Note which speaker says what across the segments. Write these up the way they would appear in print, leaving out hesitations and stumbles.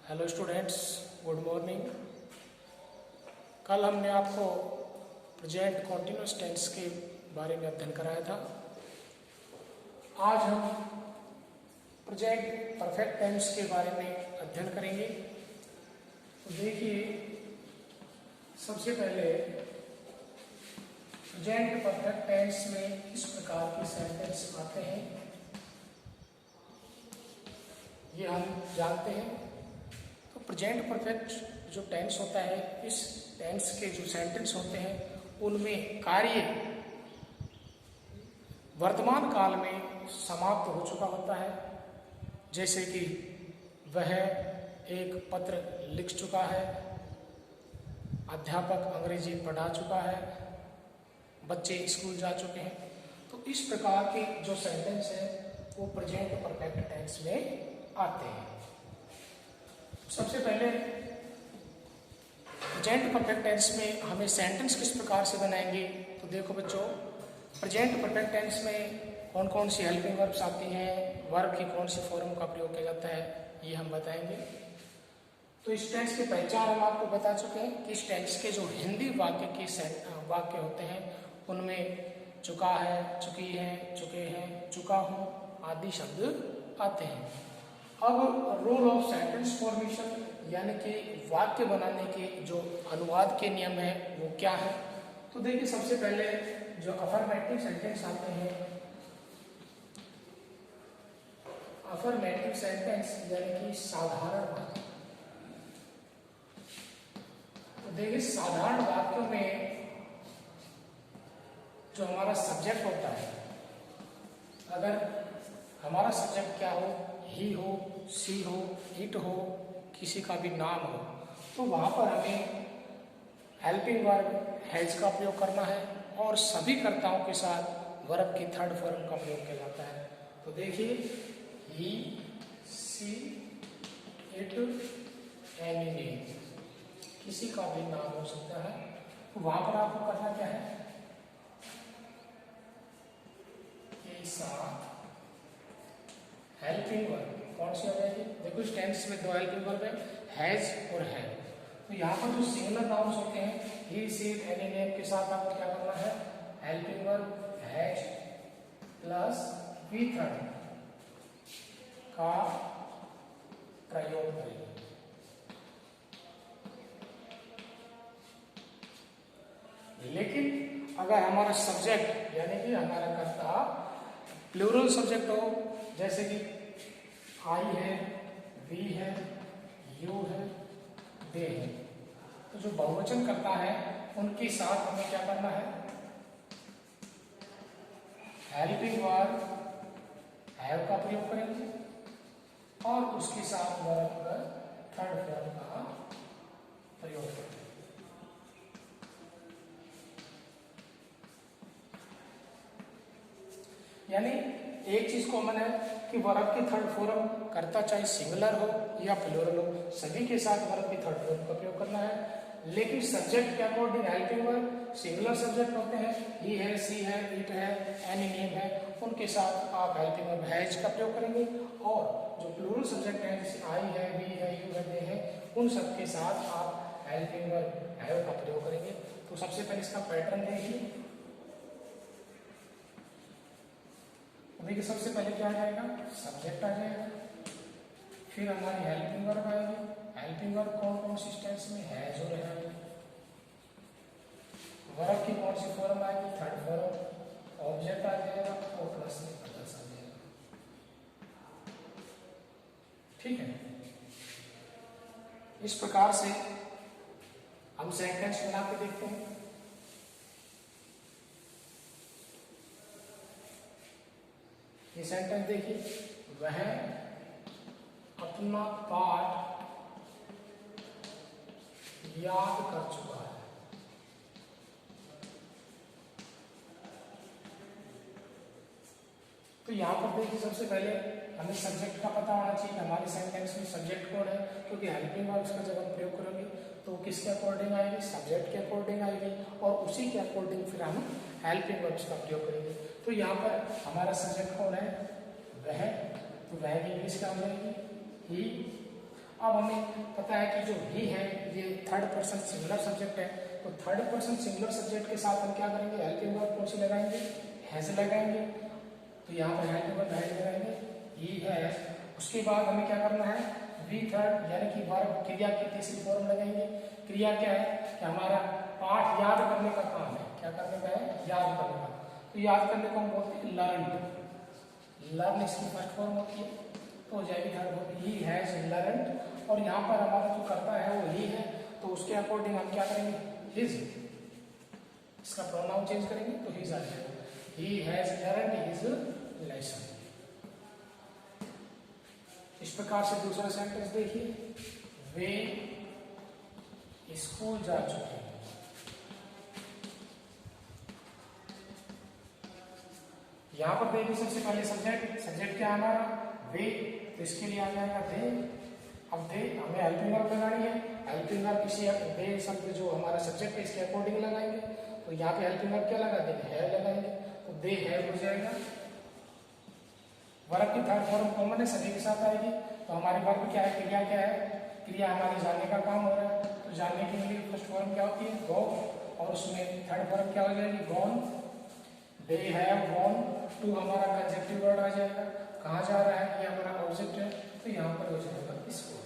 Speaker 1: Hello students, good morning. कल हमने आपको प्रेजेंट कॉन्टिन्यूस टेंस के बारे में अध्ययन कराया था। आज हम प्रेजेंट परफेक्ट टेंस के बारे में अध्ययन करेंगे। तो देखिए, सबसे पहले प्रेजेंट परफेक्ट टेंस में इस प्रकार के सेंटेंस आते हैं, ये हम जानते हैं। तो प्रेजेंट परफेक्ट जो टेंस होता है, इस टेंस के जो सेंटेंस होते हैं उनमें कार्य वर्तमान काल में समाप्त हो चुका होता है। जैसे कि वह एक पत्र लिख चुका है, अध्यापक अंग्रेजी पढ़ा चुका है, बच्चे स्कूल जा चुके हैं। तो इस प्रकार के जो सेंटेंस है वो प्रेजेंट परफेक्ट टेंस में आते हैं। सबसे पहले प्रेजेंट परफेक्ट टेंस में हमें सेंटेंस किस प्रकार से बनाएंगे, तो देखो बच्चों, प्रेजेंट परफेक्ट टेंस में कौन कौन सी हेल्पिंग वर्ब्स आती हैं, वर्ब की कौन सी फॉर्म का प्रयोग किया जाता है, ये हम बताएंगे। तो इस टेंस की पहचान हम आपको बता चुके हैं कि इस टेंस के जो हिंदी वाक्य होते हैं उनमें चुका है, चुकी है, चुके हैं, चुका हूं आदि शब्द आते हैं। अब रूल ऑफ सेंटेंस फॉर्मेशन यानी कि वाक्य बनाने के जो अनुवाद के नियम है वो क्या है। तो देखिए, सबसे पहले जो अफर्मेटिव सेंटेंस आते हैं, अफर्मेटिव सेंटेंस यानी कि साधारण वाक्य। तो देखिए, साधारण वाक्यों में जो हमारा सब्जेक्ट होता है, अगर हमारा सब्जेक्ट क्या हो, ही हो, सी हो, इट हो, किसी का भी नाम हो, तो वहां पर हमें हेल्पिंग वर्ब हैज का प्रयोग करना है और सभी कर्ताओं के साथ वर्ब की थर्ड फॉर्म का प्रयोग किया जाता है। तो देखिए, ही, सी, इट, एनी नेम, किसी का भी नाम हो सकता है। तो वहां पर आपको करना क्या है, के साथ हेल्पिंग वर्ब कौन सी हो जाएगी। देखो, इस टेंस में दो हेल्पिंग वर्ब है, हैज और है। तो यहाँ पर जो सिंगुलर नाउन्स होते हैं, ही, सी, एनी नेम के साथ आपको क्या करना है, helping verb has plus V third का प्रयोग करेंगे। लेकिन अगर हमारा सब्जेक्ट यानी कि हमारा कर्ता प्लूरल सब्जेक्ट हो, जैसे कि आई है, वी है, यू है, दे है, तो जो बहुवचन करता है उनके साथ हमें क्या करना है, हेल्पिंग वर्ब हैव का प्रयोग करेंगे और उसके साथ वर्ब का थर्ड फॉर्म का प्रयोग करेंगे। यानी एक चीज कॉमन है कि वर्ब की थर्ड फॉर्म करता चाहे सिंगुलर हो या प्लूरल हो, सभी के साथ वर्ब की थर्ड फॉर्म का प्रयोग करना है। लेकिन सब्जेक्ट के according helping verb singular subject होते हैं, ही है, सी है, इट है, एनी नेम है, उनके साथ आप हेल्पिंग वर्ब हैज का प्रयोग करेंगे। और जो प्लूरल सब्जेक्ट है, जैसे आई है, वी है, यू है, दे है, उन सब के साथ आप हेल्पिंग वर्ब हैव का प्रयोग करेंगे। तो सबसे पहले इसका पैटर्न देखिए। देखिए, सबसे पहले क्या आ जाएगा, सब्जेक्ट आ जाएगा, फिर हमारी हेल्पिंग वर्ब आएगी। हेल्पिंग वर्ब कौन कौन सी टेंस में, हैज और है। वर्ब की कौन सी फॉर्म आएगी, थर्ड फॉर्म, ऑब्जेक्ट आ जाएगा और प्लस में प्लस आ जाएगा। ठीक है, इस प्रकार से हम सेंटेंस बना के देखते हैं। ये सेंटेंस देखिए, वह अपना पाठ याद कर चुका है। तो यहां पर देखिए, सबसे पहले हमें सब्जेक्ट का पता होना चाहिए, हमारे सेंटेंस में सब्जेक्ट कौन है, क्योंकि हेल्पिंग वर्ब्स का जब हम प्रयोग करेंगे तो किसके अकॉर्डिंग आएगी, सब्जेक्ट के अकॉर्डिंग आएगी और उसी के अकॉर्डिंग फिर हम हेल्पिंग वर्ब्स का प्रयोग करेंगे। तो यहाँ पर हमारा सब्जेक्ट कौन है, वह, तो वह की इंग्लिश क्या हो जाएगी, ही। अब हमें पता है कि जो ही है ये थर्ड पर्सन सिंगुलर सब्जेक्ट है, तो थर्ड पर्सन सिंगुलर सब्जेक्ट के साथ हम क्या करेंगे, हेल्पिंग वर्ब कौन सी लगाएंगे, हैज लगाएंगे। तो यहाँ पर हेल्पिंग वर्ब हैज लगाएंगे, ही है। उसके बाद हमें क्या करना है, वी थर्ड यानी कि वर्ब क्रिया की तीसरी फॉर्म लगाएंगे। क्रिया क्या है कि हमारा पाठ याद करने का काम है, क्या करने का है, याद करने का। तो याद करने को हम बोलते हैं लर्न, लर्न इसकी फर्स्ट फॉर्म होती है, तो हो जाएगी थर्ड, ही हैज लर्न। और यहाँ पर हमारा जो करता है वो ही है, तो उसके अकॉर्डिंग हम क्या करेंगे, हिज, इसका प्रोनाउन चेंज करेंगे तो हिज आ जाएगा, he has learn his lesson. इस प्रकार से दूसरा सेंटेंस देखिए, वे स्कूल जा चुके हैं। यहां पर देखिए सबसे पहले सब्जेक्ट, सब्जेक्ट क्या है हमारा, वे, तो इसके लिए आ जाएगा दे। अब दे हमें हेल्पिंग वर्ब लगानी है, हेल्पिंग वर्ब किसी दे शब्द जो हमारा सब्जेक्ट है इसके अकॉर्डिंग लगाएंगे। तो यहाँ पे हेल्पिंग वर्ब क्या लगा देंगे, है लगाएंगे, तो दे है हो जाएगा। वर्ब की थर्ड फॉर्म कॉमन है, सभी के साथ आएगी। तो हमारी वर्ब क्या है, क्रिया क्या है, क्रिया हमारी जानने का काम हो रहा है, तो जानने के लिए फर्स्ट फॉर्म क्या होती है, गो, और उसमें थर्ड फॉर्म क्या हो जाएगी, gone. They have gone to हमारा कंजक्टिव वर्ड आ जाएगा, कहाँ जा रहा है, ये हमारा ऑब्जेक्ट है, तो यहाँ पर हो जाएगा स्कूल।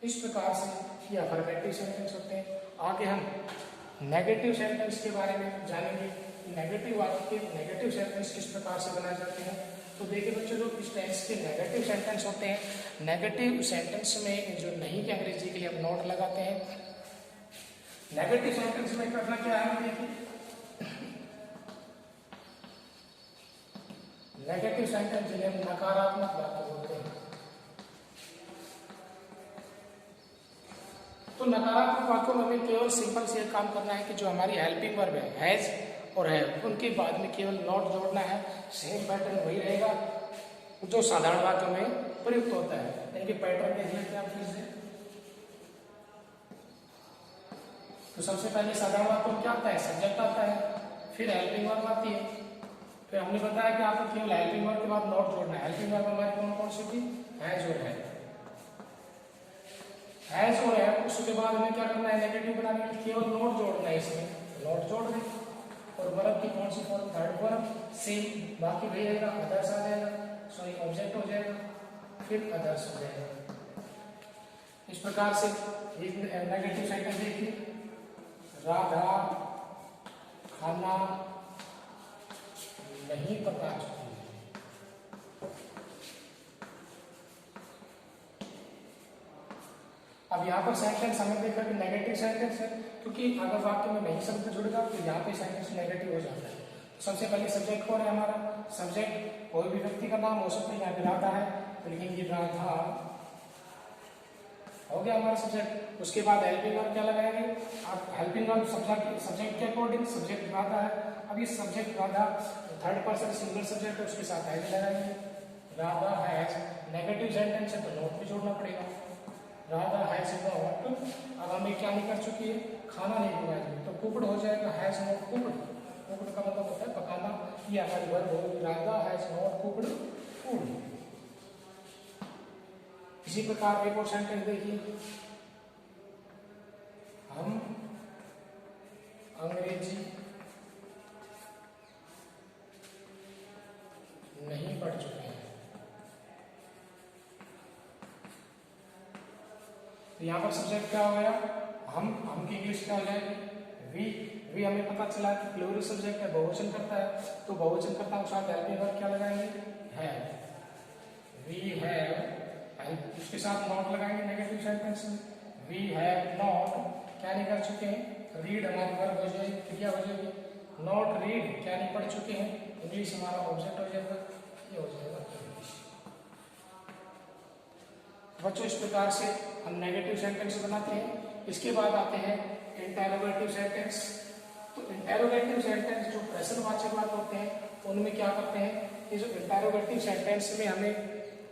Speaker 1: इस प्रकार से ये अफर्मेटिव सेंटेंस होते हैं। आगे हम नेगेटिव सेंटेंस के बारे में जानेंगे, नेगेटिव वाक्य के नेगेटिव सेंटेंस किस प्रकार से बनाए जाते हैं। तो देखिए बच्चों, जो इस टेंस के नेगेटिव सेंटेंस होते हैं, नेगेटिव सेंटेंस में जो नहीं के अंग्रेजी के लिए हम नोट लगाते हैं। नेगेटिव सेंटेंस में करना क्या है, देखिए नेगेटिव सेंटेंस जिन्हें हम नकारात्मक वाक्य बोलते हैं। तो नकारात्मक वाक्यों में हमें केवल सिंपल से एक काम करना है कि जो हमारी हेल्पिंग वर्ब है, हैज और है, उनके बाद में केवल नॉट जोड़ना है। सेम पैटर्न वही रहेगा जो साधारण वाक्यों में प्रयुक्त होता है, यानी कि पैटर्न देख लेते हैं आप फिर से। तो सबसे पहले साधारण वाक्यों में क्या आता है, सब्जेक्ट आता है, फिर हेल्पिंग वर्ब आती है, फिर हमने बताया कि आपको केवल हेल्पिंग वर्ब के बाद नॉट जोड़ना है। हेल्पिंग वर्ब हमारी कौन कौन सी थी, हैज और है, हैज और है। उसके बाद हमें क्या करना है, नेगेटिव बनाने के लिए केवल नॉट जोड़ना है, इसमें नॉट जोड़ दें। और वर्ब की कौन सी फॉर्म, थर्ड वर्ब, सेम बाकी वही रहेगा, अदर्स आ जाएगा, सॉरी ऑब्जेक्ट हो जाएगा, फिर अदर्स हो जाएगा। इस प्रकार से नेगेटिव सेंटेंस देखिए, राधा खाना नहीं पका चुकी है। अब यहाँ पर सेंटेंस हमें देखा कि नेगेटिव सेंटेंस है, क्योंकि अगर वाक्य में नहीं शब्द जुड़ेगा तो यहाँ पे सेंटेंस नेगेटिव हो जाता है। तो सबसे पहले सब्जेक्ट कौन है हमारा, सब्जेक्ट कोई भी व्यक्ति का नाम हो सकता है, यहाँ पे राधा है तो लिखेंगे राधा, हो गया हमारा सब्जेक्ट। उसके बाद हेल्पिंग वर्ब क्या लगाएंगे, आप हेल्पिंग वर्ब सब्जेक्ट के अकॉर्डिंग, सब्जेक्ट राधा है, अब ये subject Radha third person singular subject है, उसके साथ हैज लगाएंगे, राधा हैज। नेगेटिव सेंटेंस है तो नोट भी जोड़ना पड़ेगा, राधा हैज नॉट। अब हमें क्या नहीं कर चुकी है, खाना नहीं पकाई, तो कुकड हो जाएगा, हैज नॉट कुकड। कुकड का मतलब होता है पकाना, ये हमारी वर्ब होगी, Radha has not cooked food. इसी प्रकार एक और सेंटेंस देखिए, हम अंग्रेजी नहीं पढ़ चुके हैं। तो यहाँ पर सब्जेक्ट क्या हो गया, हम की इंग्लिश क्या हो जाएगी, वी हमें पता चला कि प्लूरल सब्जेक्ट है, बहुवचन करता है, तो बहुवचन करता है साथ हेल्पिंग वर्ब क्या लगाएंगे, है, वी हैव। उसके साथ नॉट लगाएंगे नेगेटिव सेंटेंस में, वी हैव नॉट क्या नहीं कर चुके हैं, रीड हमारी वर्ब हो जाएगी, क्रिया हो जाएगी, नॉट रीड क्या नहीं पढ़ चुके हैं, इंग्लिश हमारा ऑब्जेक्ट हो जाएगा, ये हो जाएगा इंग्लिश। बच्चों इस प्रकार से हम नेगेटिव सेंटेंस बनाते हैं। इसके बाद आते हैं इंटेरोगेटिव सेंटेंस। तो इंटेरोगेटिव सेंटेंस जो प्रश्नवाचक वाक्य होते हैं उनमें क्या करते हैं, ये जो इंटेरोगेटिव सेंटेंस में हमें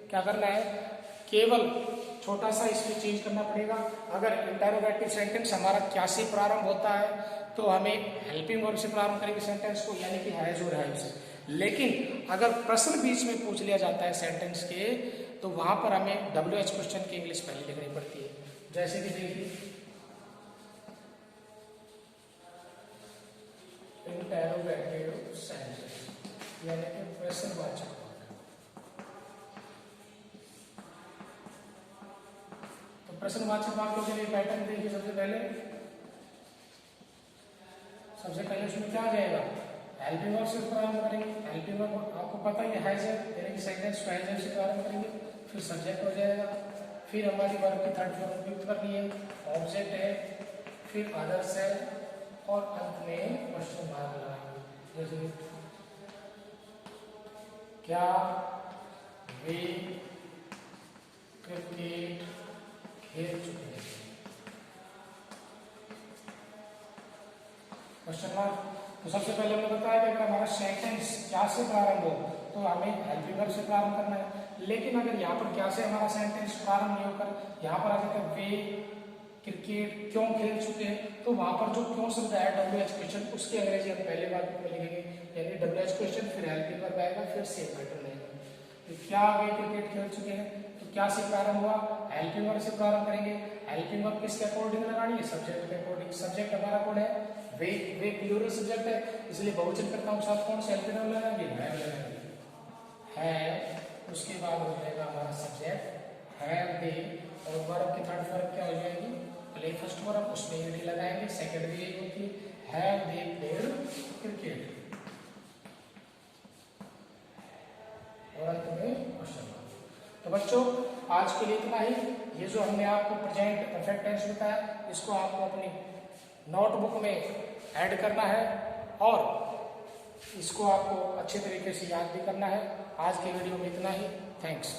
Speaker 1: क्या करना है, केवल छोटा सा इसमें चेंज करना पड़ेगा। अगर इंटेरोगेटिव सेंटेंस हमारा क्या से प्रारंभ होता है तो हमें हेल्पिंग वर्ब से प्रारंभ करेंगे सेंटेंस को, यानी कि हैज और हैव से। लेकिन अगर प्रश्न बीच में पूछ लिया जाता है सेंटेंस के, तो वहां पर हमें WH क्वेश्चन की इंग्लिश पहले लिखनी पड़ती है। जैसे कि देखिए इंटरोगेटिव सेंटेंस यानी कि प्रश्नवाचक वाक्य। तो प्रश्नवाचक वाक्यों के लिए पैटर्न देखिए। सबसे पहले उसमें क्या आ जाएगा, हेल्पिंग वर्ब से प्रारंभ करेंगे। हेल्पिंग वर्ब आपको पता ही है, हैज यानी कि सेंटेंस को हैज से प्रारंभ करेंगे, फिर सब्जेक्ट हो जाएगा, फिर हमारी वर्ब की थर्ड फॉर्म उपयुक्त करनी है, ऑब्जेक्ट है, फिर अदर्स है और अंत में क्वेश्चन मार्क लगाएंगे। जैसे क्या वे क्रिकेट खेल चुके हैं, क्वेश्चन मार्क। तो सबसे पहले हमने बताया कि अगर हमारा सेंटेंस क्या से प्रारंभ हो तो हमें हेल्पिंग वर्ब से प्रारंभ करना है। लेकिन अगर यहाँ पर क्या से हमारा सेंटेंस प्रारंभ नहीं होकर यहाँ पर आ जाता है वे क्रिकेट क्यों खेल चुके हैं, तो वहां पर जो क्यों शब्द है WH क्वेश्चन, उसकी अंग्रेजी हम पहले वाक्य में लिखेंगे, यानी WH क्वेश्चन फिर हेल्पिंग वर्ब आएगा, फिर सेम पैटर्न आएगा। तो क्या वे क्रिकेट खेल चुके हैं, तो क्या से प्रारंभ हुआ, हेल्पिंग वर्ब से प्रारंभ करेंगे। हेल्पिंग वर्ब किसके अकॉर्डिंग लगानी है, सब्जेक्ट के अकॉर्डिंग। सब्जेक्ट हमारा कौन है, वे प्लूरल सब्जेक्ट है, इसलिए बहुवचन कर्ताओं के साथ कौन से हेल्पिंग वर्ब लगाएंगे, है। उसके बाद हो जाएगा हमारा सब्जेक्ट हैव दे, और वर्ब की थर्ड फॉर्म क्या हो जाएगी, प्ले फर्स्ट वर्ब, उसमें ईडी लगाएंगे। सेकंड भी यही होती है, हैव दे प्लेड क्रिकेट, और अंत में क्वेश्चन मार्क। तो बच्चों आज के लिए इतना ही। ये जो हमने आपको प्रेजेंट परफेक्ट टेंस बताया, इसको आपको अपनी नोटबुक में ऐड करना है और इसको आपको अच्छे तरीके से याद भी करना है। आज के वीडियो में इतना ही। थैंक्स।